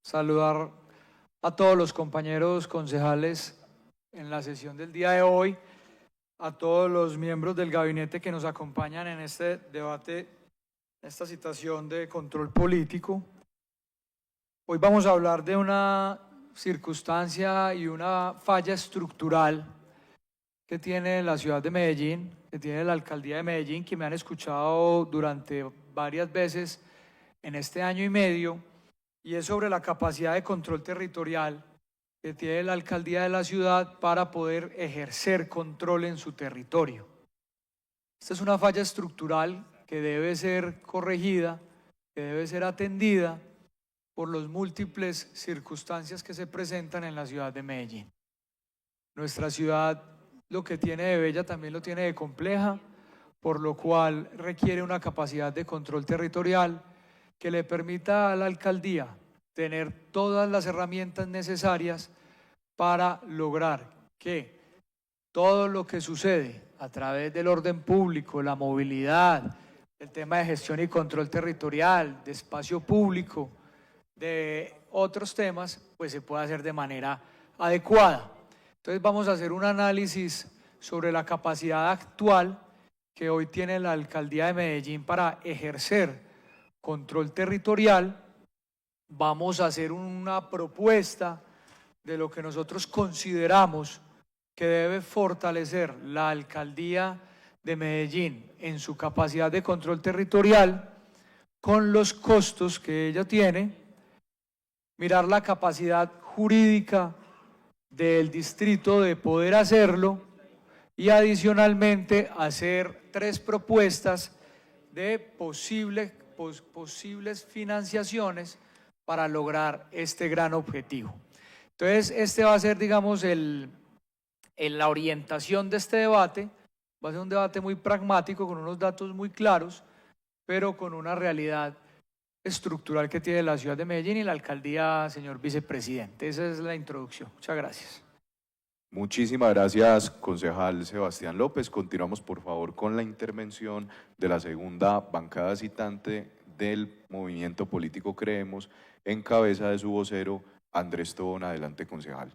saludar a todos los compañeros concejales en la sesión del día de hoy, a todos los miembros del gabinete que nos acompañan en este debate, en esta situación de control político. Hoy vamos a hablar de una circunstancia y una falla estructural que tiene la ciudad de Medellín, que tiene la alcaldía de Medellín, que me han escuchado durante varias veces en este año y medio, y es sobre la capacidad de control territorial que tiene la alcaldía de la ciudad para poder ejercer control en su territorio. Esta es una falla estructural que debe ser corregida, que debe ser atendida por las múltiples circunstancias que se presentan en la ciudad de Medellín. Nuestra ciudad, lo que tiene de bella también lo tiene de compleja, por lo cual requiere una capacidad de control territorial que le permita a la alcaldía tener todas las herramientas necesarias para lograr que todo lo que sucede a través del orden público, la movilidad, el tema de gestión y control territorial, de espacio público, de otros temas, pues se pueda hacer de manera adecuada. Entonces vamos a hacer un análisis sobre la capacidad actual que hoy tiene la alcaldía de Medellín para ejercer control territorial. Vamos a hacer una propuesta de lo que nosotros consideramos que debe fortalecer la alcaldía de Medellín en su capacidad de control territorial con los costos que ella tiene, mirar la capacidad jurídica del distrito de poder hacerlo y adicionalmente hacer 3 propuestas de posibles financiaciones para lograr este gran objetivo. Entonces, este va a ser, digamos, la orientación de este debate. Va a ser un debate muy pragmático, con unos datos muy claros, pero con una realidad estructural que tiene la ciudad de Medellín y la alcaldía, señor vicepresidente. Esa es la introducción. Muchas gracias. Muchísimas gracias, concejal Sebastián López. Continuamos, por favor, con la intervención de la segunda bancada citante del movimiento político Creemos, en cabeza de su vocero, Andrés Tobón. Adelante, concejal.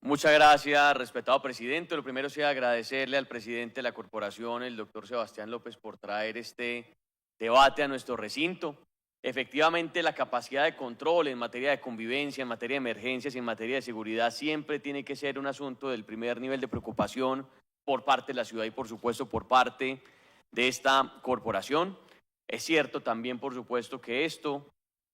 Muchas gracias, respetado presidente. Lo primero es agradecerle al presidente de la corporación, el doctor Sebastián López, por traer este debate a nuestro recinto. Efectivamente, la capacidad de control en materia de convivencia, en materia de emergencias y en materia de seguridad siempre tiene que ser un asunto del primer nivel de preocupación por parte de la ciudad y, por supuesto, por parte de esta corporación. Es cierto también, por supuesto, que esto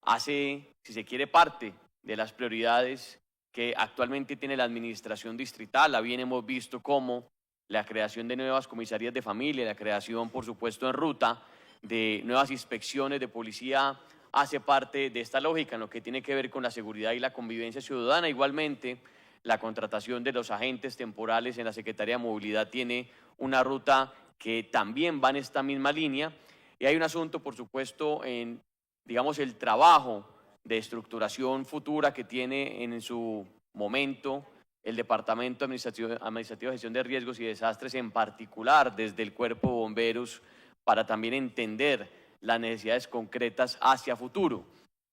hace, si se quiere, parte de las prioridades que actualmente tiene la administración distrital. A bien hemos visto cómo la creación de nuevas comisarías de familia, la creación, por supuesto, en ruta de nuevas inspecciones de policía hace parte de esta lógica en lo que tiene que ver con la seguridad y la convivencia ciudadana. Igualmente, la contratación de los agentes temporales en la Secretaría de Movilidad tiene una ruta que también va en esta misma línea. Y hay un asunto, por supuesto, en, digamos, el trabajo de estructuración futura que tiene en su momento el Departamento Administrativo de Gestión de Riesgos y Desastres, en particular desde el Cuerpo de Bomberos, para también entender las necesidades concretas hacia futuro.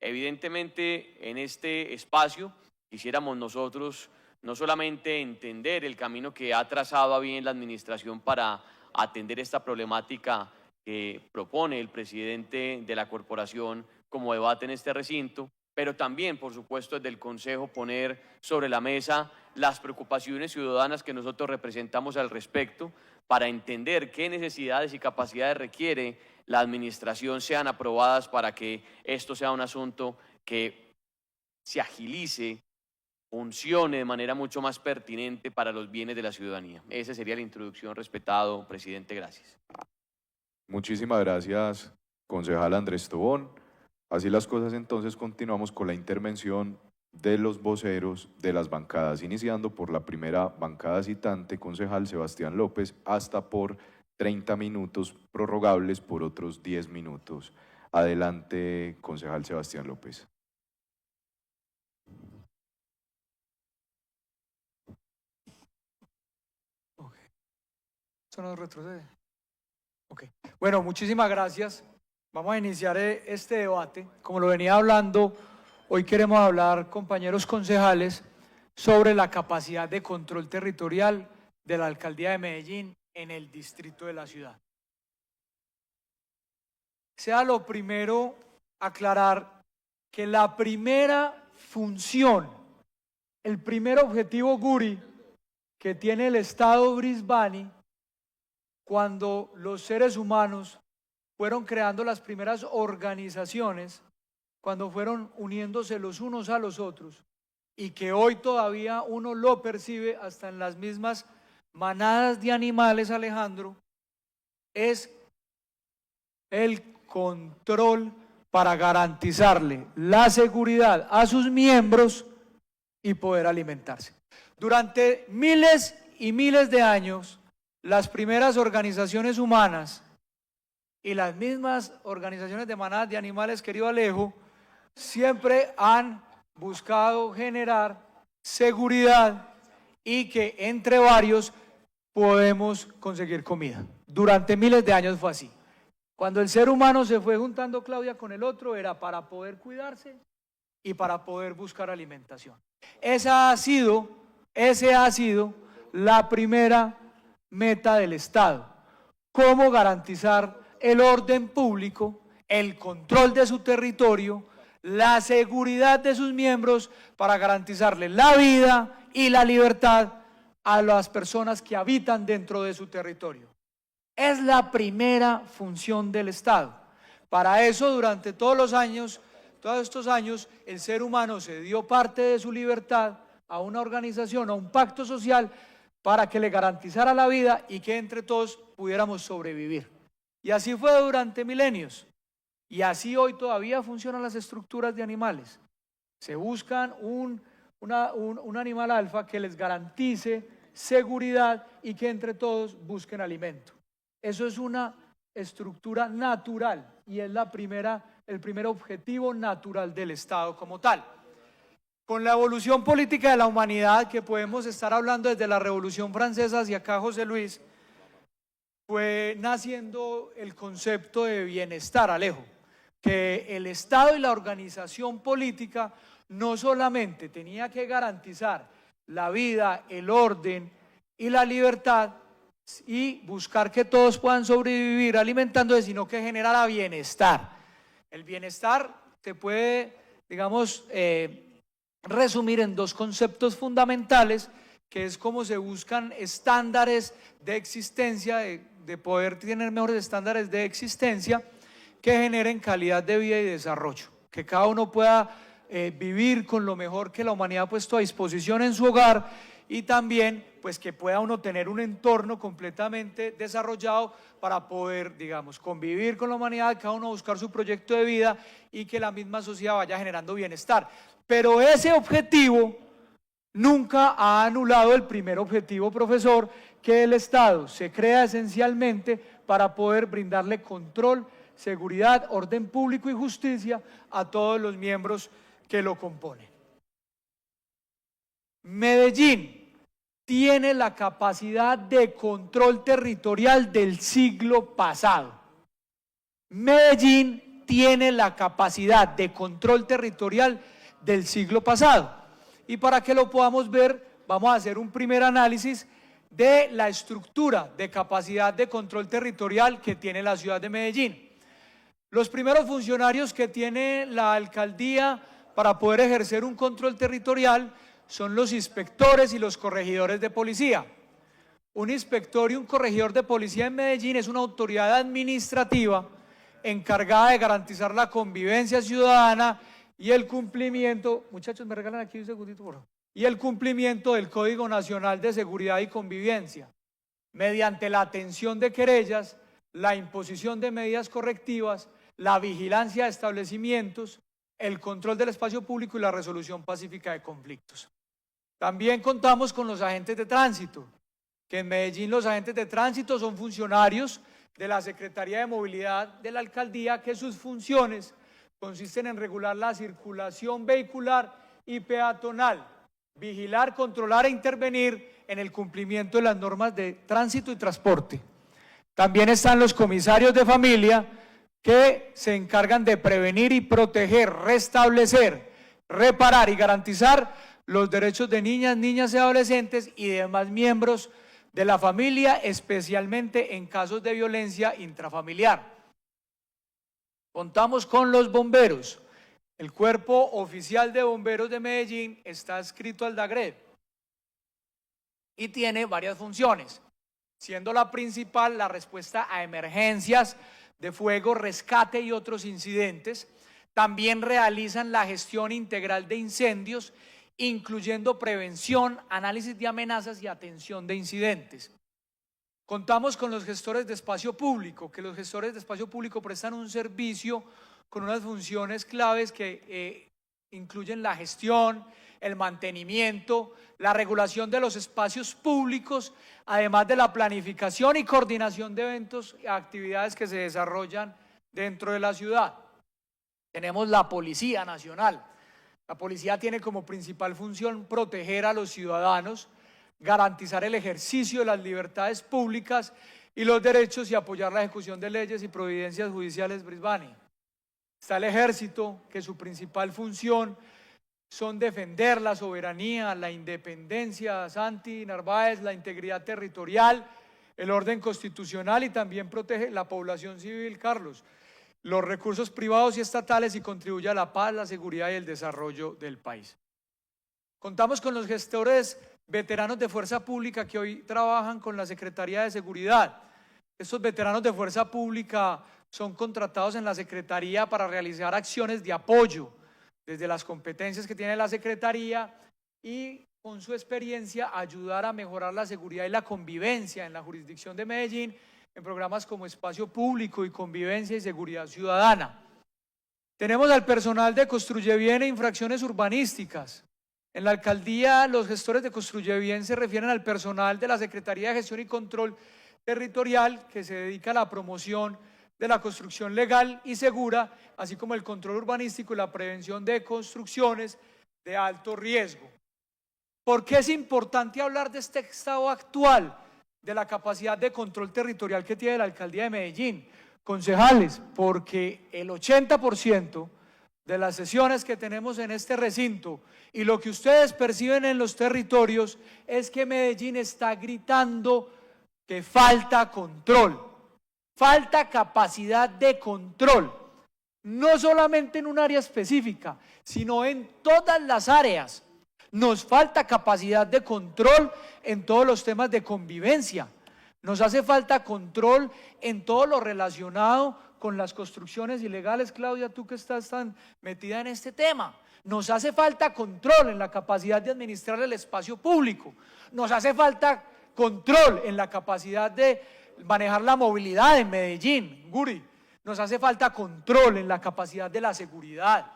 Evidentemente, en este espacio quisiéramos nosotros no solamente entender el camino que ha trazado a bien la administración para atender esta problemática que propone el presidente de la corporación como debate en este recinto, pero también, por supuesto, desde el Consejo poner sobre la mesa las preocupaciones ciudadanas que nosotros representamos al respecto, para entender qué necesidades y capacidades requiere la administración sean aprobadas para que esto sea un asunto que se agilice, funcione de manera mucho más pertinente para los bienes de la ciudadanía. Esa sería la introducción, respetado presidente. Gracias. Muchísimas gracias, concejal Andrés Tobón. Así las cosas, entonces continuamos con la intervención de los voceros de las bancadas, iniciando por la primera bancada citante, concejal Sebastián López, hasta por 30 minutos, prorrogables por otros 10 minutos. Adelante, concejal Sebastián López. Okay. ¿Eso no retrocede? Ok. Bueno, muchísimas gracias. Vamos a iniciar este debate. Como lo venía hablando, Hoy queremos hablar, compañeros concejales, sobre la capacidad de control territorial de la Alcaldía de Medellín en el distrito de la ciudad. Sea lo primero aclarar que la primera función, el primer objetivo GURI que tiene el Estado Brisbane cuando los seres humanos fueron creando las primeras organizaciones, cuando fueron uniéndose los unos a los otros, y que hoy todavía uno lo percibe hasta en las mismas manadas de animales, Alejandro, es el control para garantizarle la seguridad a sus miembros y poder alimentarse. Durante miles y miles de años, las primeras organizaciones humanas y las mismas organizaciones de manadas de animales, querido Alejo, siempre han buscado generar seguridad y que entre varios podemos conseguir comida. Durante miles de años fue así. Cuando el ser humano se fue juntando, Claudia, con el otro, era para poder cuidarse y para poder buscar alimentación. Esa ha sido la primera meta del Estado. Cómo garantizar el orden público, el control de su territorio, la seguridad de sus miembros para garantizarle la vida y la libertad a las personas que habitan dentro de su territorio. Es la primera función del Estado. Para eso, durante todos estos años, el ser humano se dio parte de su libertad a una organización, a un pacto social, para que le garantizara la vida y que entre todos pudiéramos sobrevivir. Y así fue durante milenios. Y así hoy todavía funcionan las estructuras de animales. Se buscan un animal alfa que les garantice seguridad y que entre todos busquen alimento. Eso es una estructura natural y es el primer objetivo natural del Estado como tal. Con la evolución política de la humanidad, que podemos estar hablando desde la Revolución Francesa hacia acá, José Luis, fue naciendo el concepto de bienestar, Alejo, que el Estado y la organización política no solamente tenía que garantizar la vida, el orden y la libertad y buscar que todos puedan sobrevivir alimentándose, sino que generara bienestar. El bienestar se puede, digamos, resumir en dos conceptos fundamentales, que es cómo se buscan estándares de existencia, de poder tener mejores estándares de existencia que generen calidad de vida y desarrollo, que cada uno pueda vivir con lo mejor que la humanidad ha puesto a disposición en su hogar y también pues que pueda uno tener un entorno completamente desarrollado para poder, digamos, convivir con la humanidad, cada uno buscar su proyecto de vida y que la misma sociedad vaya generando bienestar. Pero ese objetivo nunca ha anulado el primer objetivo, profesor, que el Estado se crea esencialmente para poder brindarle control, seguridad, orden público y justicia a todos los miembros que lo componen. Medellín tiene la capacidad de control territorial del siglo pasado. Medellín tiene la capacidad de control territorial del siglo pasado. Y para que lo podamos ver, vamos a hacer un primer análisis de la estructura de capacidad de control territorial que tiene la ciudad de Medellín. Los primeros funcionarios que tiene la alcaldía para poder ejercer un control territorial son los inspectores y los corregidores de policía. Un inspector y un corregidor de policía en Medellín es una autoridad administrativa encargada de garantizar la convivencia ciudadana y el cumplimiento, muchachos, me regalan aquí un segundito, por favor, y el cumplimiento del Código Nacional de Seguridad y Convivencia, mediante la atención de querellas, la imposición de medidas correctivas, la vigilancia de establecimientos, el control del espacio público y la resolución pacífica de conflictos. También contamos con los agentes de tránsito, que en Medellín los agentes de tránsito son funcionarios de la Secretaría de Movilidad de la Alcaldía, que sus funciones consisten en regular la circulación vehicular y peatonal, vigilar, controlar e intervenir en el cumplimiento de las normas de tránsito y transporte. También están los comisarios de familia, que se encargan de prevenir y proteger, restablecer, reparar y garantizar los derechos de niñas, niñas y adolescentes y demás miembros de la familia, especialmente en casos de violencia intrafamiliar. Contamos con los bomberos. El Cuerpo Oficial de Bomberos de Medellín está adscrito al DAGRED y tiene varias funciones, siendo la principal la respuesta a emergencias de fuego, rescate y otros incidentes. También realizan la gestión integral de incendios, incluyendo prevención, análisis de amenazas y atención de incidentes. Contamos con los gestores de espacio público, que los gestores de espacio público prestan un servicio con unas funciones claves que incluyen la gestión, el mantenimiento, la regulación de los espacios públicos, además de la planificación y coordinación de eventos y actividades que se desarrollan dentro de la ciudad. Tenemos la Policía Nacional. La policía tiene como principal función proteger a los ciudadanos, garantizar el ejercicio de las libertades públicas y los derechos y apoyar la ejecución de leyes y providencias judiciales. Brisbane. Está el Ejército, que su principal función son defender la soberanía, la independencia, Santi Narváez, la integridad territorial, el orden constitucional y también protege la población civil, Carlos, los recursos privados y estatales y contribuye a la paz, la seguridad y el desarrollo del país. Contamos con los gestores veteranos de Fuerza Pública que hoy trabajan con la Secretaría de Seguridad. Estos veteranos de Fuerza Pública son contratados en la Secretaría para realizar acciones de apoyo desde las competencias que tiene la Secretaría y con su experiencia ayudar a mejorar la seguridad y la convivencia en la jurisdicción de Medellín en programas como Espacio Público y Convivencia y Seguridad Ciudadana. Tenemos al personal de Construye Bien e Infracciones Urbanísticas. En la alcaldía, los gestores de Construye Bien se refieren al personal de la Secretaría de Gestión y Control Territorial que se dedica a la promoción de la construcción legal y segura, así como el control urbanístico y la prevención de construcciones de alto riesgo. ¿Por qué es importante hablar de este estado actual de la capacidad de control territorial que tiene la alcaldía de Medellín? Concejales, porque el 80% de las sesiones que tenemos en este recinto y lo que ustedes perciben en los territorios es que Medellín está gritando que falta control. Falta capacidad de control, no solamente en un área específica, sino en todas las áreas. Nos falta capacidad de control en todos los temas de convivencia. Nos hace falta control en todo lo relacionado con las construcciones ilegales. Claudia, tú que estás tan metida en este tema. Nos hace falta control en la capacidad de administrar el espacio público. Nos hace falta control en la capacidad de manejar la movilidad en Medellín, Guri. Nos hace falta control en la capacidad de la seguridad.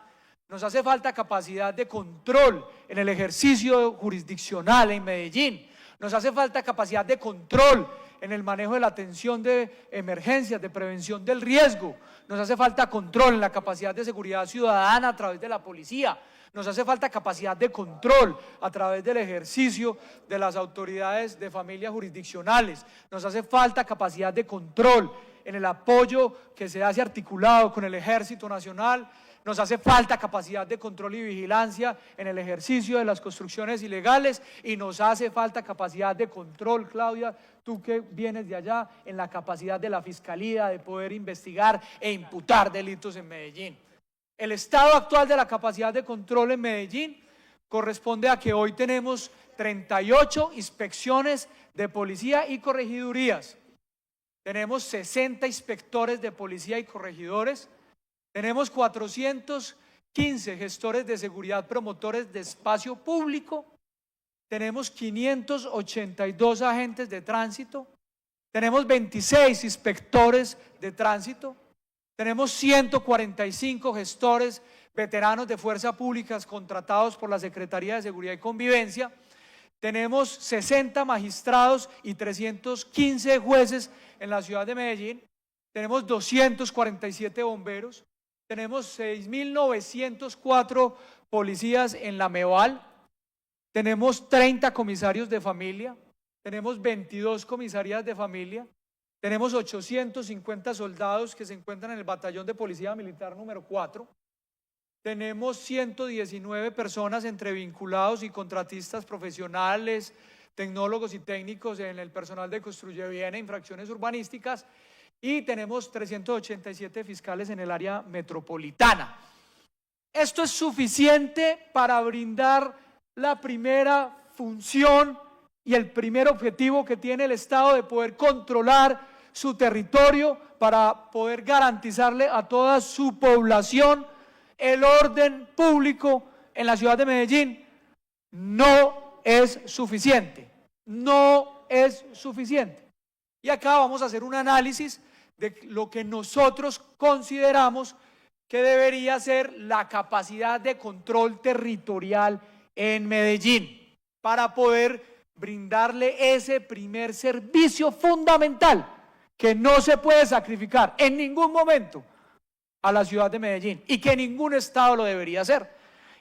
Nos hace falta capacidad de control en el ejercicio jurisdiccional en Medellín. Nos hace falta capacidad de control en el manejo de la atención de emergencias, de prevención del riesgo. Nos hace falta control en la capacidad de seguridad ciudadana a través de la policía. Nos hace falta capacidad de control a través del ejercicio de las autoridades de familias jurisdiccionales. Nos hace falta capacidad de control en el apoyo que se hace articulado con el Ejército Nacional. Nos hace falta capacidad de control y vigilancia en el ejercicio de las construcciones ilegales y nos hace falta capacidad de control, Claudia, tú que vienes de allá, en la capacidad de la Fiscalía de poder investigar e imputar delitos en Medellín. El estado actual de la capacidad de control en Medellín corresponde a que hoy tenemos 38 inspecciones de policía y corregidurías. Tenemos 60 inspectores de policía y corregidores. Tenemos 415 gestores de seguridad, promotores de espacio público. Tenemos 582 agentes de tránsito. Tenemos 26 inspectores de tránsito. Tenemos 145 gestores veteranos de fuerza públicas contratados por la Secretaría de Seguridad y Convivencia. Tenemos 60 magistrados y 315 jueces en la ciudad de Medellín. Tenemos 247 bomberos. Tenemos 6.904 policías en la MEVAL. Tenemos 30 comisarios de familia. Tenemos 22 comisarías de familia. Tenemos 850 soldados que se encuentran en el batallón de policía militar número 4. tenemos 119 personas entre vinculados y contratistas profesionales, tecnólogos y técnicos en el personal de Construye Bien e infracciones urbanísticas, y tenemos 387 fiscales en el área metropolitana. Esto es suficiente para brindar la primera función y el primer objetivo que tiene el Estado de poder controlar su territorio, para poder garantizarle a toda su población el orden público en la ciudad de Medellín. No es suficiente, no es suficiente. Y acá vamos a hacer un análisis de lo que nosotros consideramos que debería ser la capacidad de control territorial en Medellín, para poder brindarle ese primer servicio fundamental que no se puede sacrificar en ningún momento a la ciudad de Medellín, y que ningún estado lo debería hacer,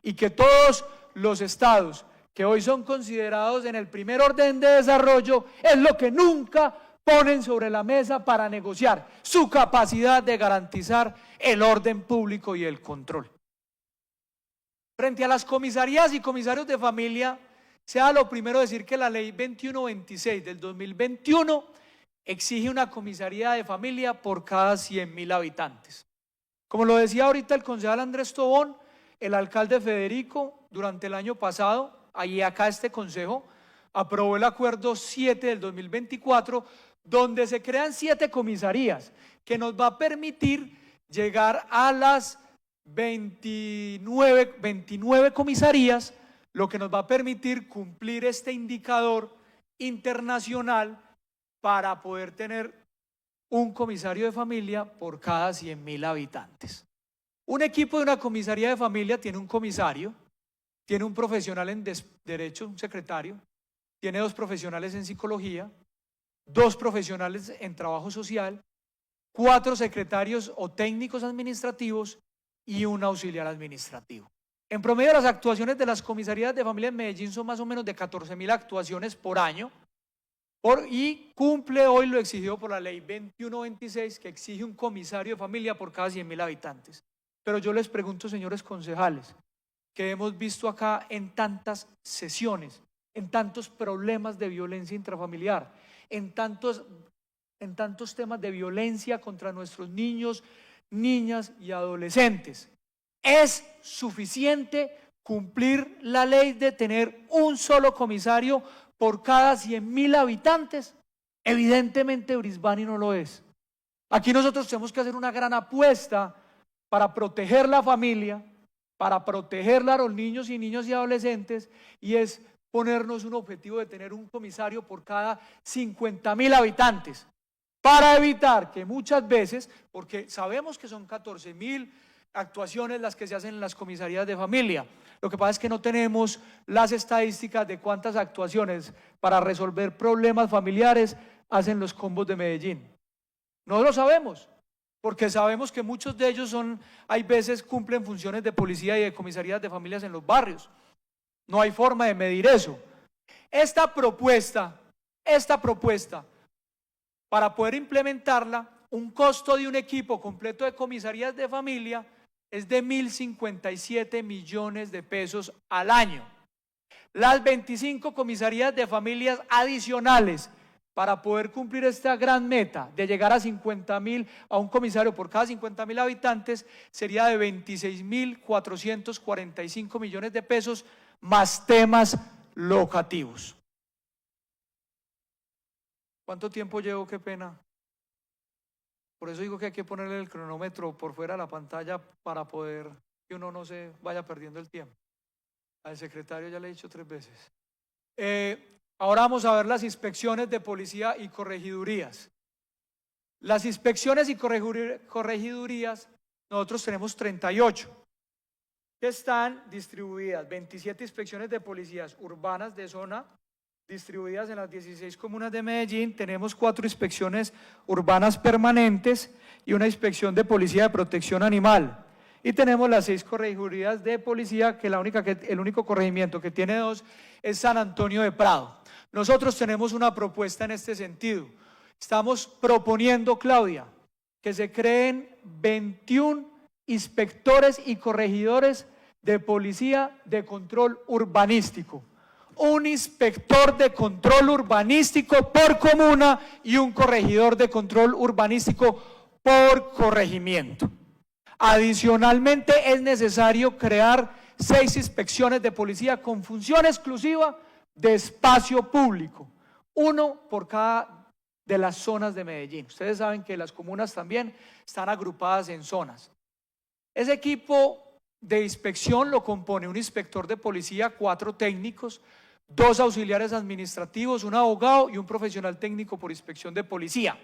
y que todos los estados que hoy son considerados en el primer orden de desarrollo es lo que nunca ponen sobre la mesa para negociar su capacidad de garantizar el orden público y el control. Frente a las comisarías y comisarios de familia, sea lo primero decir que la ley 2126 del 2021 exige una comisaría de familia por cada 100.000 habitantes. Como lo decía ahorita el concejal Andrés Tobón, el alcalde Federico, durante el año pasado, ahí acá este consejo, aprobó el acuerdo 7 del 2024, donde se crean 7 comisarías, que nos va a permitir llegar a las 29 comisarías, lo que nos va a permitir cumplir este indicador internacional para poder tener un comisario de familia por cada 100.000 habitantes. Un equipo de una comisaría de familia tiene un comisario, tiene un profesional en derecho, un secretario, tiene 2 profesionales en psicología, 2 profesionales en trabajo social, 4 secretarios o técnicos administrativos y un auxiliar administrativo. En promedio, las actuaciones de las comisarías de familia en Medellín son más o menos de 14.000 actuaciones por año, y cumple hoy lo exigido por la ley 2126, que exige un comisario de familia por cada 100.000 habitantes. Pero yo les pregunto, señores concejales, que hemos visto acá en tantas sesiones, en tantos problemas de violencia intrafamiliar, en tantos temas de violencia contra nuestros niños, niñas y adolescentes, ¿es suficiente cumplir la ley de tener un solo comisario por cada 100.000 habitantes? Evidentemente Brisbane no lo es. Aquí nosotros tenemos que hacer una gran apuesta para proteger la familia, para proteger a los niños y adolescentes, y es ponernos un objetivo de tener un comisario por cada 50.000 habitantes, para evitar que muchas veces, porque sabemos que son 14.000 actuaciones las que se hacen en las comisarías de familia, lo que pasa es que no tenemos las estadísticas de cuántas actuaciones para resolver problemas familiares hacen los combos de Medellín. No lo sabemos, porque sabemos que muchos de ellos hay veces cumplen funciones de policía y de comisarías de familias en los barrios. No hay forma de medir eso. Esta propuesta, para poder implementarla, un costo de un equipo completo de comisarías de familia es de 1.057 millones de pesos al año. Las 25 comisarías de familias adicionales para poder cumplir esta gran meta de llegar a 50.000, a un comisario por cada 50.000 habitantes, sería de 26.445 millones de pesos, más temas locativos. ¿Cuánto tiempo llevo? Qué pena. Por eso digo que hay que ponerle el cronómetro por fuera de la pantalla para poder que uno no se vaya perdiendo el tiempo. Al secretario ya le he dicho 3 veces. Ahora vamos a ver las inspecciones de policía y corregidurías. Las inspecciones y corregidurías, nosotros tenemos 38, que están distribuidas, 27 inspecciones de policías urbanas de zona, distribuidas en las 16 comunas de Medellín. Tenemos 4 inspecciones urbanas permanentes y una inspección de policía de protección animal. Y tenemos las 6 corregidurías de policía, que el único corregimiento que tiene 2 es San Antonio de Prado. Nosotros tenemos una propuesta en este sentido. Estamos proponiendo, Claudia, que se creen 21 inspectores y corregidores de policía de control urbanístico. Un inspector de control urbanístico por comuna y un corregidor de control urbanístico por corregimiento. Adicionalmente, es necesario crear 6 inspecciones de policía con función exclusiva de espacio público, 1 por cada de las zonas de Medellín. Ustedes saben que las comunas también están agrupadas en zonas. Ese equipo de inspección lo compone un inspector de policía, 4 técnicos, 2 auxiliares administrativos, un abogado y un profesional técnico por inspección de policía.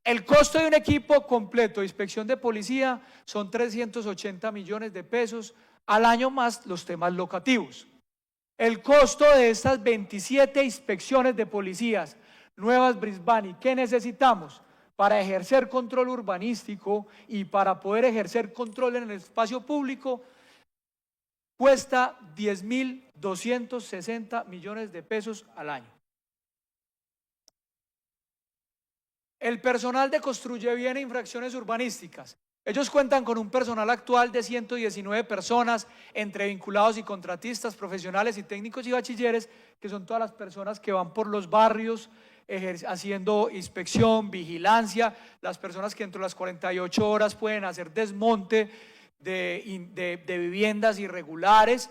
El costo de un equipo completo de inspección de policía son 380 millones de pesos al año, más los temas locativos. El costo de estas 27 inspecciones de policías nuevas Brisbane que necesitamos para ejercer control urbanístico y para poder ejercer control en el espacio público cuesta 10.260 millones de pesos al año. El personal de Construye Bien e Infracciones Urbanísticas. Ellos cuentan con un personal actual de 119 personas, entre vinculados y contratistas, profesionales y técnicos y bachilleres, que son todas las personas que van por los barrios haciendo inspección, vigilancia, las personas que dentro de las 48 horas pueden hacer desmonte de viviendas irregulares.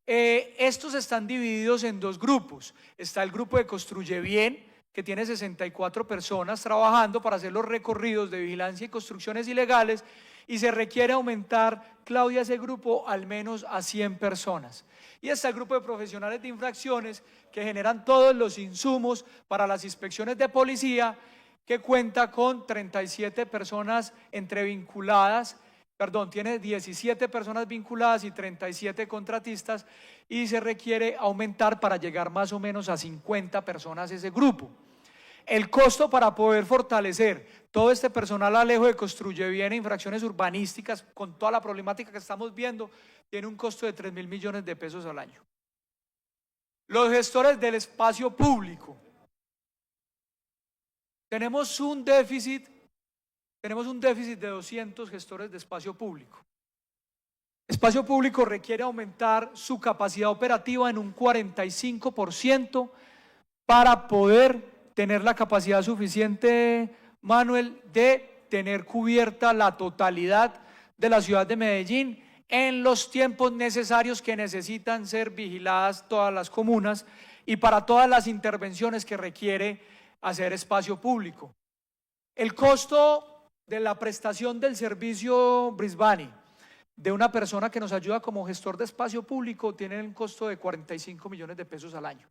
Estos están divididos en 2 grupos. Está el grupo de Construye Bien, que tiene 64 personas trabajando para hacer los recorridos de vigilancia y construcciones ilegales, y se requiere aumentar, Claudia, ese grupo al menos a 100 personas. Y está el grupo de profesionales de infracciones que generan todos los insumos para las inspecciones de policía, que cuenta con 37 personas tiene 17 personas vinculadas y 37 contratistas, y se requiere aumentar para llegar más o menos a 50 personas ese grupo. El costo para poder fortalecer todo este personal Alejo de Construye Bien e Infracciones Urbanísticas, con toda la problemática que estamos viendo, tiene un costo de 3.000 millones de pesos al año. Los gestores del espacio público. Tenemos un déficit de 200 gestores de espacio público. Espacio público requiere aumentar su capacidad operativa en un 45% para poder tener la capacidad suficiente, Manuel, de tener cubierta la totalidad de la ciudad de Medellín en los tiempos necesarios que necesitan ser vigiladas todas las comunas y para todas las intervenciones que requiere hacer espacio público. El costo de la prestación del servicio Brisbane de una persona que nos ayuda como gestor de espacio público tiene un costo de 45 millones de pesos al año.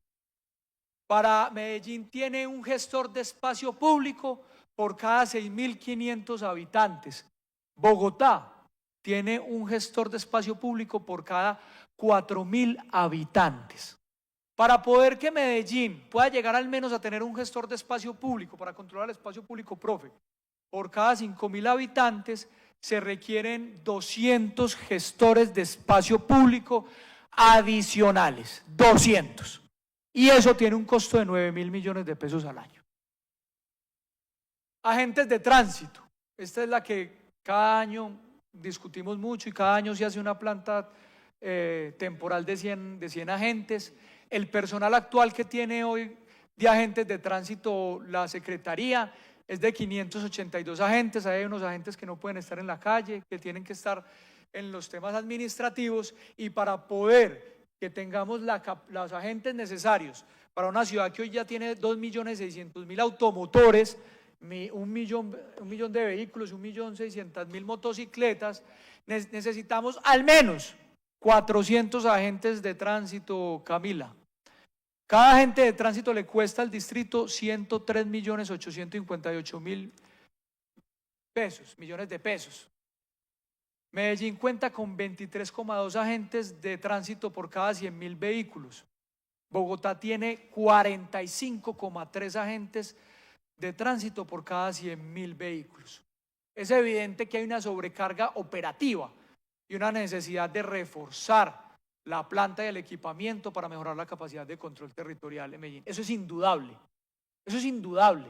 Para Medellín tiene un gestor de espacio público por cada 6.500 habitantes. Bogotá tiene un gestor de espacio público por cada 4.000 habitantes. Para poder que Medellín pueda llegar al menos a tener un gestor de espacio público para controlar el espacio público, profe, por cada 5.000 habitantes, se requieren 200 gestores de espacio público adicionales, 200. Y eso tiene un costo de 9.000 millones de pesos al año. Agentes de tránsito. Esta es la que cada año discutimos mucho y cada año se hace una planta temporal de 100 agentes. El personal actual que tiene hoy de agentes de tránsito la Secretaría es de 582 agentes. Hay unos agentes que no pueden estar en la calle, que tienen que estar en los temas administrativos, y para poder que tengamos los agentes necesarios para una ciudad que hoy ya tiene 2.600.000 automotores, 1 millón de vehículos, 1.600.000 motocicletas, necesitamos al menos 400 agentes de tránsito, Camila. Cada agente de tránsito le cuesta al distrito 103.858.000 millones de pesos. Medellín cuenta con 23,2 agentes de tránsito por cada 100.000 vehículos. Bogotá tiene 45,3 agentes de tránsito por cada 100.000 vehículos. Es evidente que hay una sobrecarga operativa y una necesidad de reforzar la planta y el equipamiento para mejorar la capacidad de control territorial en Medellín. Eso es indudable, eso es indudable.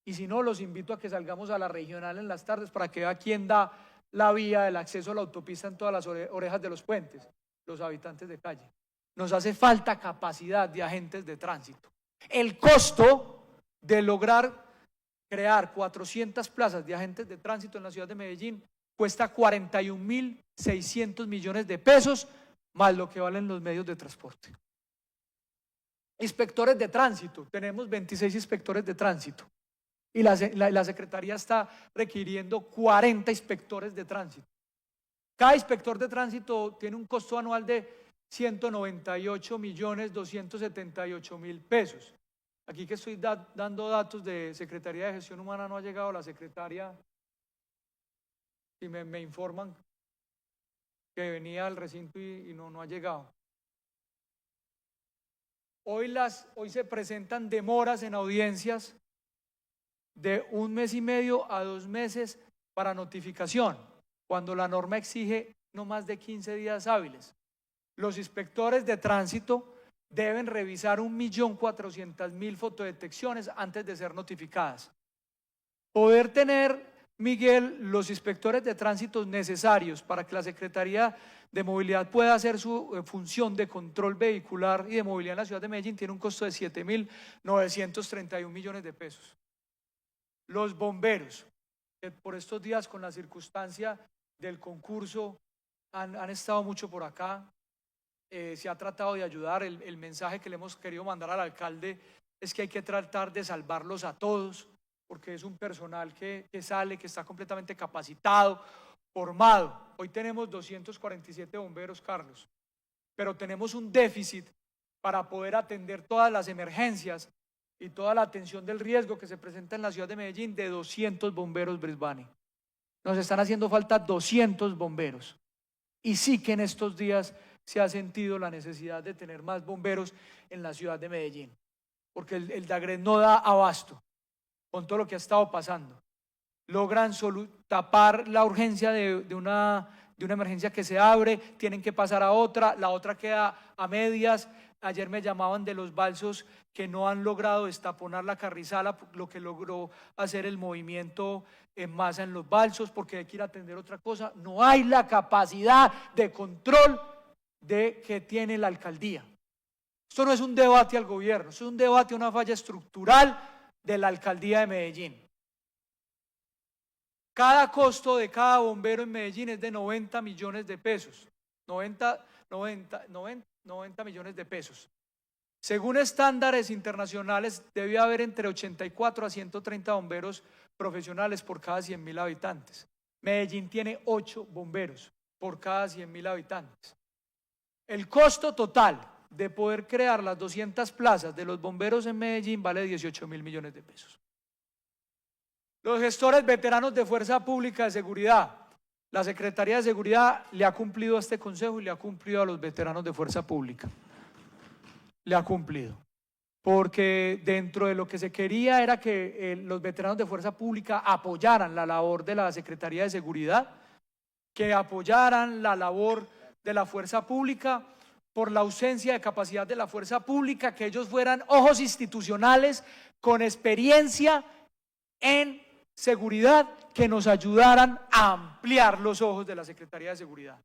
Y si no, los invito a que salgamos a la regional en las tardes para que vea quién da la vía, el acceso a la autopista en todas las orejas de los puentes, los habitantes de calle. Nos hace falta capacidad de agentes de tránsito. El costo de lograr crear 400 plazas de agentes de tránsito en la ciudad de Medellín cuesta 41.600 millones de pesos, más lo que valen los medios de transporte. Inspectores de tránsito, tenemos 26 inspectores de tránsito y la Secretaría está requiriendo 40 inspectores de tránsito. Cada inspector de tránsito tiene un costo anual de 198.278.000 pesos. Aquí que estoy dando datos de Secretaría de Gestión Humana, no ha llegado la secretaria, y me informan que venía al recinto y no ha llegado. Hoy se presentan demoras en audiencias de 1 mes y medio a 2 meses para notificación, cuando la norma exige no más de 15 días hábiles. Los inspectores de tránsito deben revisar 1.400.000 fotodetecciones antes de ser notificadas. Poder tener, Miguel, los inspectores de tránsito necesarios para que la Secretaría de Movilidad pueda hacer su función de control vehicular y de movilidad en la ciudad de Medellín tiene un costo de 7.931 millones de pesos. Los bomberos, que por estos días con la circunstancia del concurso han estado mucho por acá, se ha tratado de ayudar. El mensaje que le hemos querido mandar al alcalde es que hay que tratar de salvarlos a todos, porque es un personal que sale, que está completamente capacitado, formado. Hoy tenemos 247 bomberos, Carlos, pero tenemos un déficit para poder atender todas las emergencias y toda la atención del riesgo que se presenta en la ciudad de Medellín de 200 bomberos, Brisbane. Nos están haciendo falta 200 bomberos. Y sí que en estos días se ha sentido la necesidad de tener más bomberos en la ciudad de Medellín, porque el DAGRED no da abasto con todo lo que ha estado pasando. Logran tapar la urgencia de una emergencia que se abre, tienen que pasar a otra, la otra queda a medias. Ayer me llamaban de los balsos que no han logrado destaponar la carrizala, lo que logró hacer el movimiento en masa en los balsos, porque hay que ir a atender otra cosa. No hay la capacidad de control que tiene la alcaldía. Esto no es un debate al gobierno, esto es un debate a una falla estructural de la alcaldía de Medellín. Cada costo de cada bombero en Medellín es de 90 millones de pesos. 90 millones de pesos. Según estándares internacionales, debe haber entre 84 a 130 bomberos profesionales por cada 100.000 habitantes. Medellín tiene 8 bomberos por cada 100.000 habitantes. El costo total de poder crear las 200 plazas de los bomberos en Medellín vale 18.000 millones de pesos. Los gestores veteranos de Fuerza Pública de Seguridad. La Secretaría de Seguridad le ha cumplido a este consejo y le ha cumplido a los veteranos de Fuerza Pública. Le ha cumplido. Porque dentro de lo que se quería era que los veteranos de Fuerza Pública apoyaran la labor de la Secretaría de Seguridad, que apoyaran la labor de la Fuerza Pública por la ausencia de capacidad de la Fuerza Pública, que ellos fueran ojos institucionales con experiencia en seguridad, que nos ayudaran a ampliar los ojos de la Secretaría de Seguridad,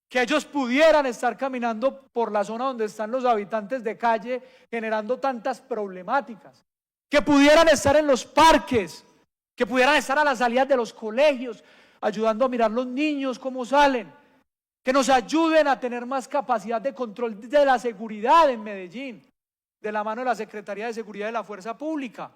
que ellos pudieran estar caminando por la zona donde están los habitantes de calle generando tantas problemáticas, que pudieran estar en los parques, que pudieran estar a las salidas de los colegios ayudando a mirar los niños cómo salen, que nos ayuden a tener más capacidad de control de la seguridad en Medellín, de la mano de la Secretaría de Seguridad de la Fuerza Pública.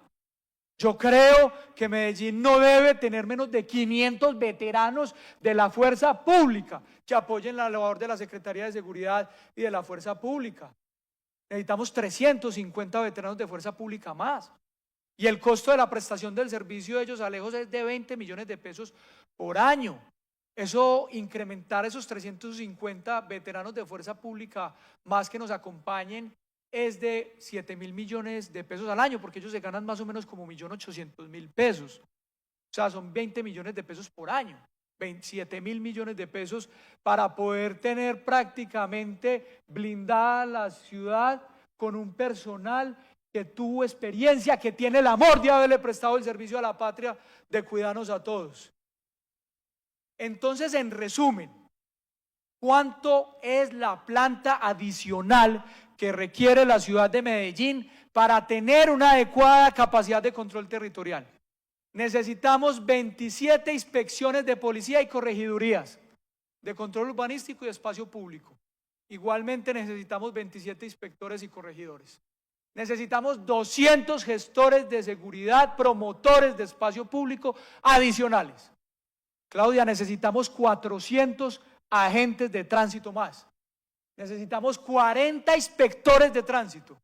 Yo creo que Medellín no debe tener menos de 500 veteranos de la Fuerza Pública que apoyen la labor de la Secretaría de Seguridad y de la Fuerza Pública. Necesitamos 350 veteranos de Fuerza Pública más. Y el costo de la prestación del servicio de ellos a lejos es de 20 millones de pesos por año. Eso, incrementar esos 350 veteranos de Fuerza Pública más que nos acompañen, es de 7.000 millones de pesos al año, porque ellos se ganan más o menos como 1.800.000 pesos. O sea, son 20 millones de pesos por año, 27.000 millones de pesos para poder tener prácticamente blindada la ciudad con un personal que tuvo experiencia, que tiene el amor de haberle prestado el servicio a la patria, de cuidarnos a todos. Entonces, en resumen, ¿cuánto es la planta adicional que requiere la ciudad de Medellín para tener una adecuada capacidad de control territorial? Necesitamos 27 inspecciones de policía y corregidurías de control urbanístico y de espacio público. Igualmente necesitamos 27 inspectores y corregidores. Necesitamos 200 gestores de seguridad, promotores de espacio público adicionales. Claudia, necesitamos 400 agentes de tránsito más. Necesitamos 40 inspectores de tránsito.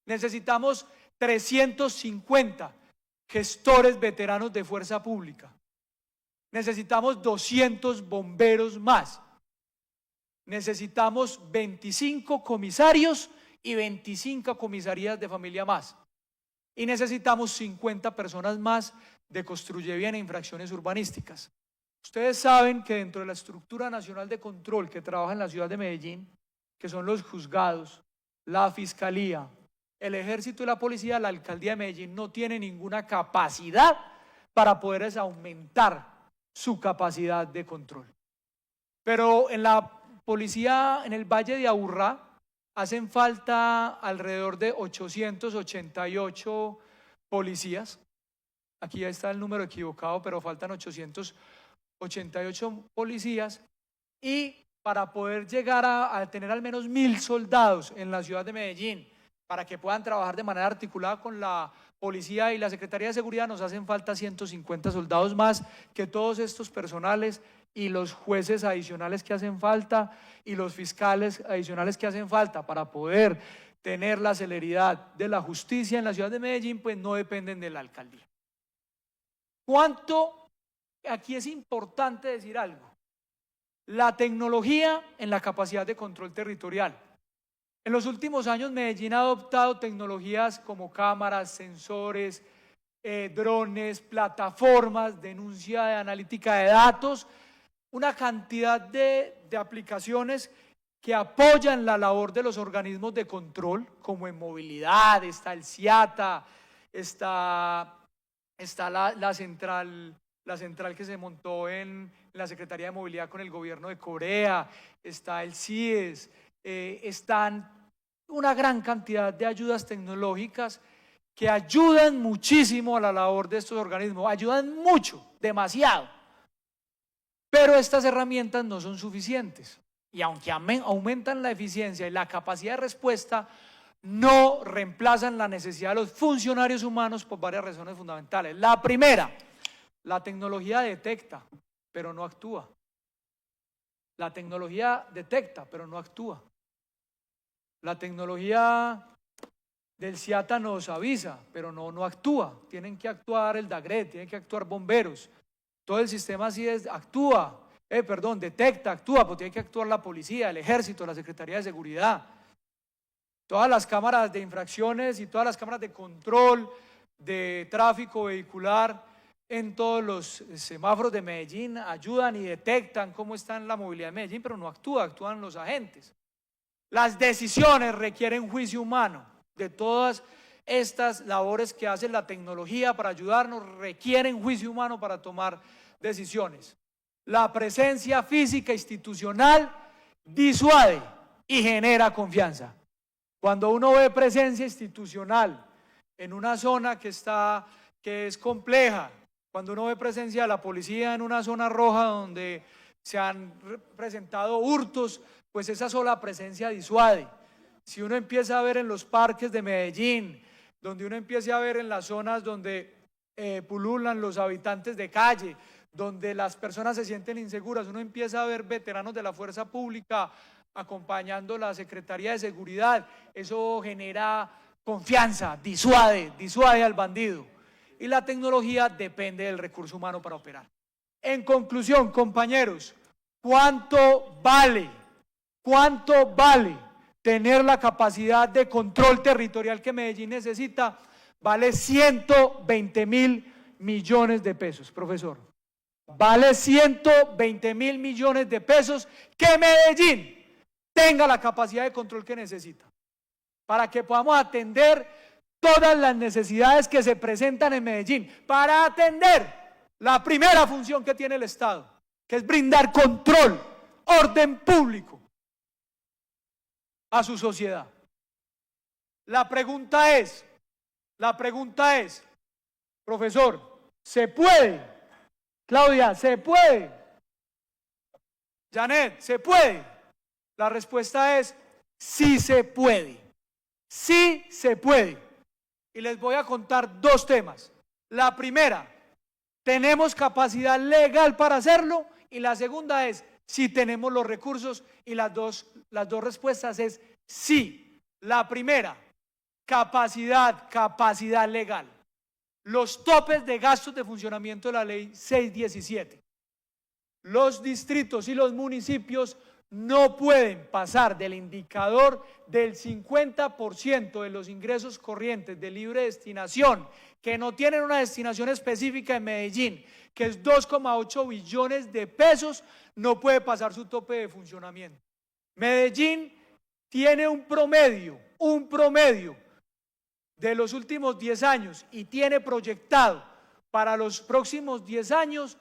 Necesitamos 350 gestores veteranos de fuerza pública. Necesitamos 200 bomberos más. Necesitamos 25 comisarios y 25 comisarías de familia más. Y necesitamos 50 personas más de Construye Bien e infracciones urbanísticas. Ustedes saben que dentro de la estructura nacional de control que trabaja en la ciudad de Medellín, que son los juzgados, la fiscalía, el ejército y la policía, la alcaldía de Medellín no tiene ninguna capacidad para poder aumentar su capacidad de control. Pero en la policía, en el Valle de Aburrá, hacen falta alrededor de 888 policías. Aquí ya está el número equivocado, pero faltan 888 policías. Y para poder llegar a tener al menos 1000 soldados en la ciudad de Medellín, para que puedan trabajar de manera articulada con la policía y la Secretaría de Seguridad, nos hacen falta 150 soldados más que todos estos personales y los jueces adicionales que hacen falta y los fiscales adicionales que hacen falta para poder tener la celeridad de la justicia en la ciudad de Medellín, pues no dependen de la alcaldía. ¿Cuánto? Aquí es importante decir algo. La tecnología en la capacidad de control territorial. En los últimos años Medellín ha adoptado tecnologías como cámaras, sensores, drones, plataformas, denuncia de analítica de datos, una cantidad de aplicaciones que apoyan la labor de los organismos de control, como en movilidad, está el CIATA, está la central que se montó en la Secretaría de Movilidad con el gobierno de Corea, está el CIES, están una gran cantidad de ayudas tecnológicas que ayudan muchísimo a la labor de estos organismos, ayudan mucho, demasiado. Pero estas herramientas no son suficientes y aunque aumentan la eficiencia y la capacidad de respuesta, no reemplazan la necesidad de los funcionarios humanos por varias razones fundamentales. La primera, la tecnología detecta, pero no actúa. La tecnología detecta, pero no actúa. La tecnología del CIATA nos avisa, pero no actúa. Tienen que actuar el DAGRET, tienen que actuar bomberos. Todo el sistema así detecta, actúa, porque tiene que actuar la policía, el ejército, la Secretaría de Seguridad. Todas las cámaras de infracciones y todas las cámaras de control de tráfico vehicular en todos los semáforos de Medellín ayudan y detectan cómo está la movilidad de Medellín, pero no actúan los agentes. Las decisiones requieren juicio humano. De todas estas labores que hace la tecnología para ayudarnos, requieren juicio humano para tomar decisiones. La presencia física institucional disuade y genera confianza. Cuando uno ve presencia institucional en una zona que es compleja, cuando uno ve presencia de la policía en una zona roja donde se han presentado hurtos, pues esa sola presencia disuade. Si uno empieza a ver en los parques de Medellín, donde uno empieza a ver en las zonas donde pululan los habitantes de calle, donde las personas se sienten inseguras, uno empieza a ver veteranos de la fuerza pública acompañando la Secretaría de Seguridad, eso genera confianza, disuade al bandido. Y la tecnología depende del recurso humano para operar. En conclusión, compañeros, ¿cuánto vale tener la capacidad de control territorial que Medellín necesita? Vale 120.000 millones de pesos, profesor. Vale 120.000 millones de pesos que Medellín tenga la capacidad de control que necesita para que podamos atender todas las necesidades que se presentan en Medellín, para atender la primera función que tiene el Estado, que es brindar control, orden público a su sociedad. La pregunta es, profesor, ¿se puede? Claudia, ¿se puede? Janet, ¿se puede? La respuesta es sí se puede. Sí se puede. Y les voy a contar dos temas. La primera, ¿tenemos capacidad legal para hacerlo? Y la segunda es, si tenemos los recursos, y las dos respuestas es sí. La primera, capacidad legal. Los topes de gastos de funcionamiento de la ley 617. Los distritos y los municipios no pueden pasar del indicador del 50% de los ingresos corrientes de libre destinación, que no tienen una destinación específica en Medellín, que es 2,8 billones de pesos, no puede pasar su tope de funcionamiento. Medellín tiene un promedio de los últimos 10 años y tiene proyectado para los próximos 10 años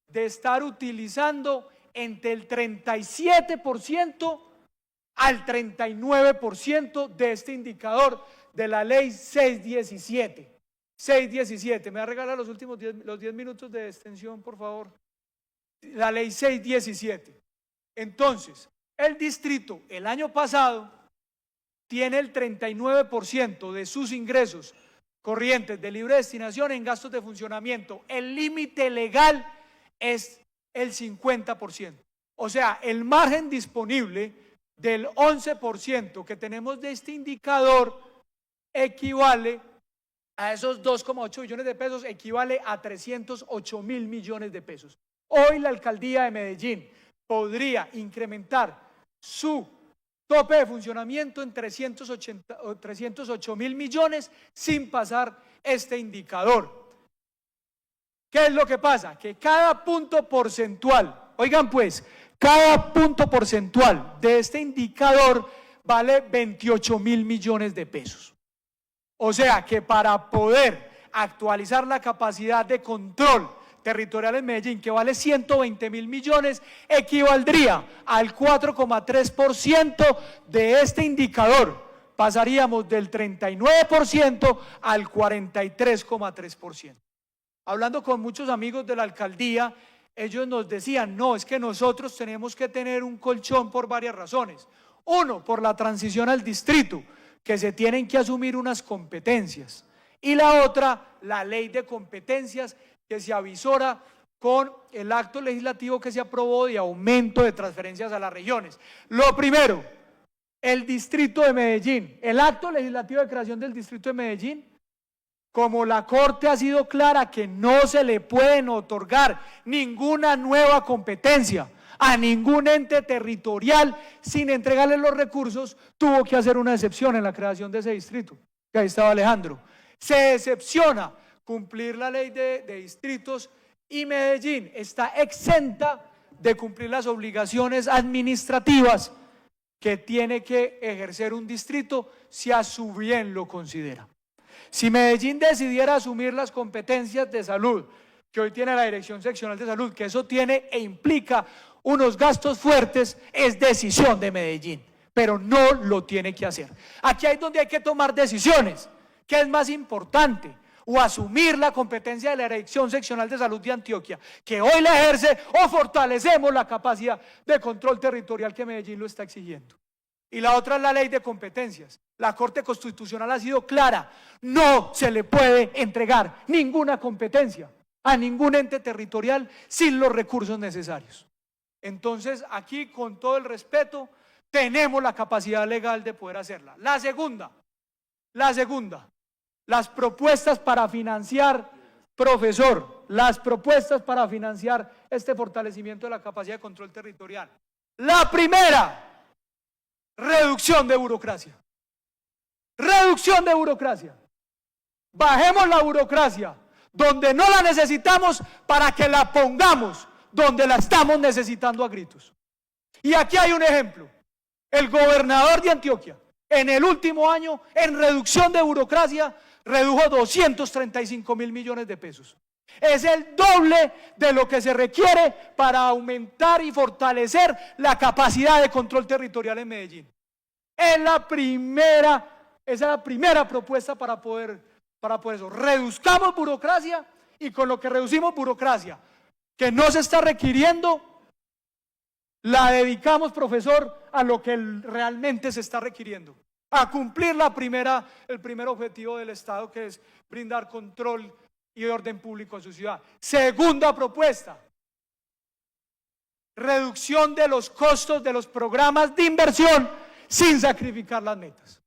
de estar utilizando entre el 37% al 39% de este indicador de la ley 617. 617, ¿me va a regalar los últimos 10 minutos de extensión, por favor? La ley 617. Entonces, el distrito el año pasado tiene el 39% de sus ingresos corrientes de libre destinación en gastos de funcionamiento. El límite legal es el 50%. O sea, el margen disponible del 11% que tenemos de este indicador equivale a esos 2,8 billones de pesos, equivale a 308 mil millones de pesos. Hoy la alcaldía de Medellín podría incrementar su tope de funcionamiento en 308 mil millones sin pasar este indicador. ¿Qué es lo que pasa? Que cada punto porcentual, oigan pues, cada punto porcentual de este indicador vale 28 mil millones de pesos. O sea que para poder actualizar la capacidad de control territorial en Medellín, que vale 120 mil millones, equivaldría al 4,3% de este indicador. Pasaríamos del 39% al 43,3%. Hablando con muchos amigos de la alcaldía, ellos nos decían, no, es que nosotros tenemos que tener un colchón por varias razones. Uno, por la transición al distrito, que se tienen que asumir unas competencias. Y la otra, la ley de competencias que se avisora con el acto legislativo que se aprobó de aumento de transferencias a las regiones. Lo primero, el distrito de Medellín, el acto legislativo de creación del distrito de Medellín, como la Corte ha sido clara que no se le pueden otorgar ninguna nueva competencia a ningún ente territorial sin entregarle los recursos, tuvo que hacer una excepción en la creación de ese distrito, que ahí estaba Alejandro. Se excepciona cumplir la ley de distritos y Medellín está exenta de cumplir las obligaciones administrativas que tiene que ejercer un distrito si a su bien lo considera. Si Medellín decidiera asumir las competencias de salud que hoy tiene la Dirección Seccional de Salud, que eso tiene e implica unos gastos fuertes, es decisión de Medellín, pero no lo tiene que hacer. Aquí es donde hay que tomar decisiones. ¿Qué es más importante? O asumir la competencia de la Dirección Seccional de Salud de Antioquia, que hoy la ejerce, o fortalecemos la capacidad de control territorial que Medellín lo está exigiendo. Y la otra es la ley de competencias. La Corte Constitucional ha sido clara, no se le puede entregar ninguna competencia a ningún ente territorial sin los recursos necesarios. Entonces, aquí, con todo el respeto, tenemos la capacidad legal de poder hacerla. La segunda, las propuestas para financiar, profesor, las propuestas para financiar este fortalecimiento de la capacidad de control territorial. La primera, reducción de burocracia. Reducción de burocracia. Bajemos la burocracia donde no la necesitamos para que la pongamos donde la estamos necesitando a gritos. Y aquí hay un ejemplo. El gobernador de Antioquia, en el último año, en reducción de burocracia, redujo 235 mil millones de pesos. Es el doble de lo que se requiere para aumentar y fortalecer la capacidad de control territorial en Medellín. Esa es la primera propuesta para poder eso. Reduzcamos burocracia y con lo que reducimos burocracia, que no se está requiriendo, la dedicamos, profesor, a lo que realmente se está requiriendo, a cumplir el primer objetivo del Estado, que es brindar control y orden público en su ciudad. Segunda propuesta, reducción de los costos de los programas de inversión sin sacrificar las metas.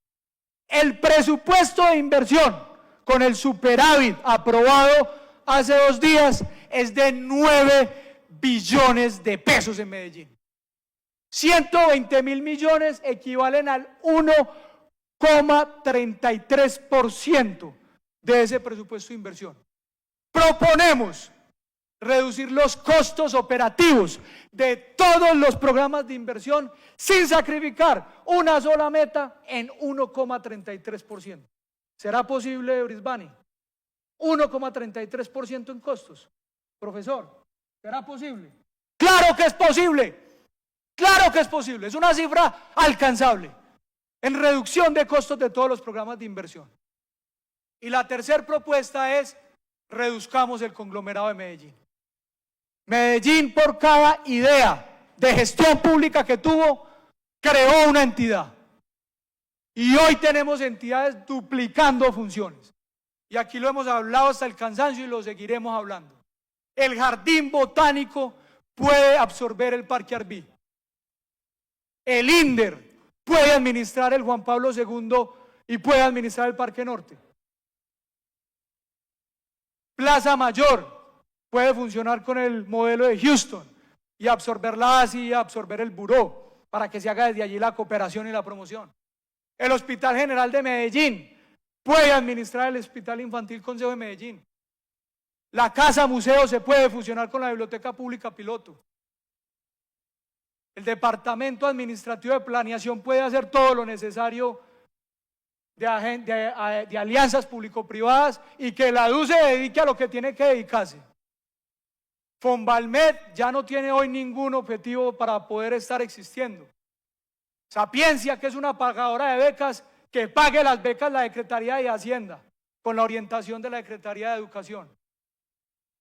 El presupuesto de inversión con el superávit aprobado hace 2 días es de 9 billones de pesos en Medellín. 120.000 millones equivalen al 1,33% de ese presupuesto de inversión. Proponemos reducir los costos operativos de todos los programas de inversión sin sacrificar una sola meta en 1,33%. ¿Será posible, Brisbane? 1,33% en costos. Profesor, ¿será posible? ¡Claro que es posible! ¡Claro que es posible! Es una cifra alcanzable en reducción de costos de todos los programas de inversión. Y la tercera propuesta es: reduzcamos el conglomerado de Medellín. Medellín, por cada idea de gestión pública que tuvo, creó una entidad. Y hoy tenemos entidades duplicando funciones. Y aquí lo hemos hablado hasta el cansancio y lo seguiremos hablando. El jardín botánico puede absorber el Parque Arví. El INDER puede administrar el Juan Pablo II y puede administrar el Parque Norte. Plaza Mayor puede funcionar con el modelo de Houston y absorber la ASI y absorber el buró para que se haga desde allí la cooperación y la promoción. El Hospital General de Medellín puede administrar el Hospital Infantil Consejo de Medellín. La Casa Museo se puede fusionar con la Biblioteca Pública Piloto. El Departamento Administrativo de Planeación puede hacer todo lo necesario de alianzas público-privadas y que la DU se dedique a lo que tiene que dedicarse. Fonvalmed ya no tiene hoy ningún objetivo para poder estar existiendo. Sapiencia, que es una pagadora de becas, que pague las becas la Secretaría de Hacienda, con la orientación de la Secretaría de Educación.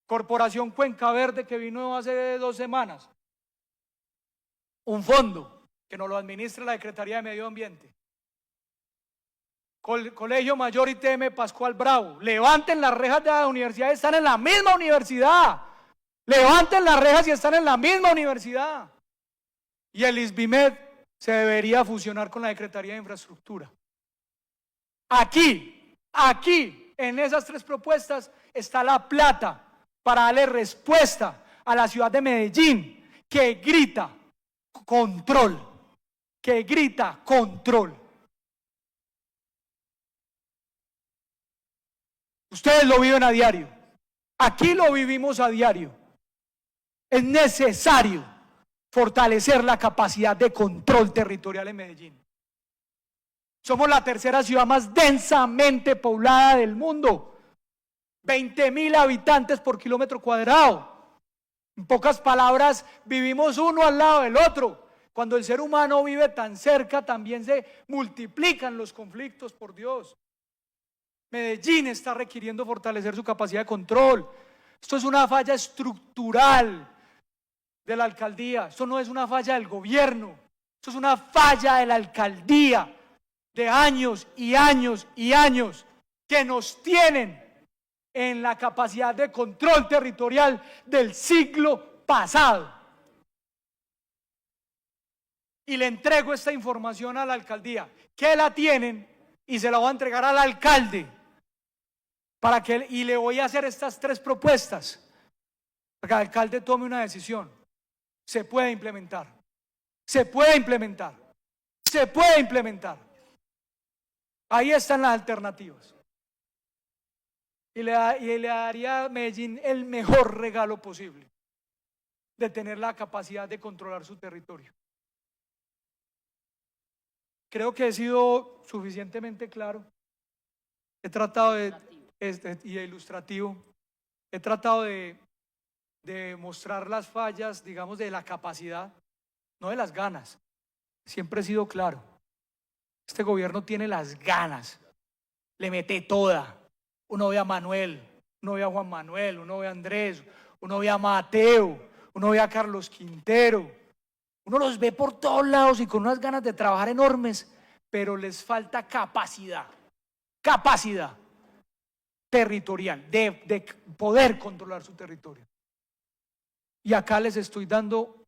Corporación Cuenca Verde, que vino hace 2 semanas. Un fondo que nos lo administra la Secretaría de Medio Ambiente. Colegio Mayor ITM Pascual Bravo. Levanten las rejas de la universidad, están en la misma universidad. Levanten las rejas y están en la misma universidad. Y el ISBIMED se debería fusionar con la Secretaría de Infraestructura. Aquí, en esas 3 propuestas está la plata para darle respuesta a la ciudad de Medellín, que grita control, Ustedes lo viven a diario, aquí lo vivimos a diario. Es necesario fortalecer la capacidad de control territorial en Medellín. Somos la tercera ciudad más densamente poblada del mundo. 20.000 habitantes por kilómetro cuadrado. En pocas palabras, vivimos uno al lado del otro. Cuando el ser humano vive tan cerca, también se multiplican los conflictos, por Dios. Medellín está requiriendo fortalecer su capacidad de control. Esto es una falla estructural de la alcaldía. Esto no es una falla del gobierno. Esto es una falla de la alcaldía de años y años y años que nos tienen en la capacidad de control territorial del siglo pasado. Y le entrego esta información a la alcaldía, que la tienen, y se la voy a entregar al alcalde, y le voy a hacer estas 3 propuestas, para que el alcalde tome una decisión. Se puede implementar, se puede implementar, se puede implementar. Ahí están las alternativas. Y le daría a Medellín el mejor regalo posible, de tener la capacidad de controlar su territorio. Creo que he sido suficientemente claro. He tratado de ilustrativo. He tratado de mostrar las fallas, digamos, de la capacidad, no de las ganas. Siempre he sido claro. Este gobierno tiene las ganas, le mete toda. Uno ve a Manuel, uno ve a Juan Manuel, uno ve a Andrés, uno ve a Mateo, uno ve a Carlos Quintero. Uno los ve por todos lados y con unas ganas de trabajar enormes, pero les falta capacidad territorial, de poder controlar su territorio. Y acá les estoy dando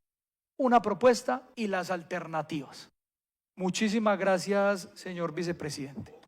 una propuesta y las alternativas. Muchísimas gracias, señor vicepresidente.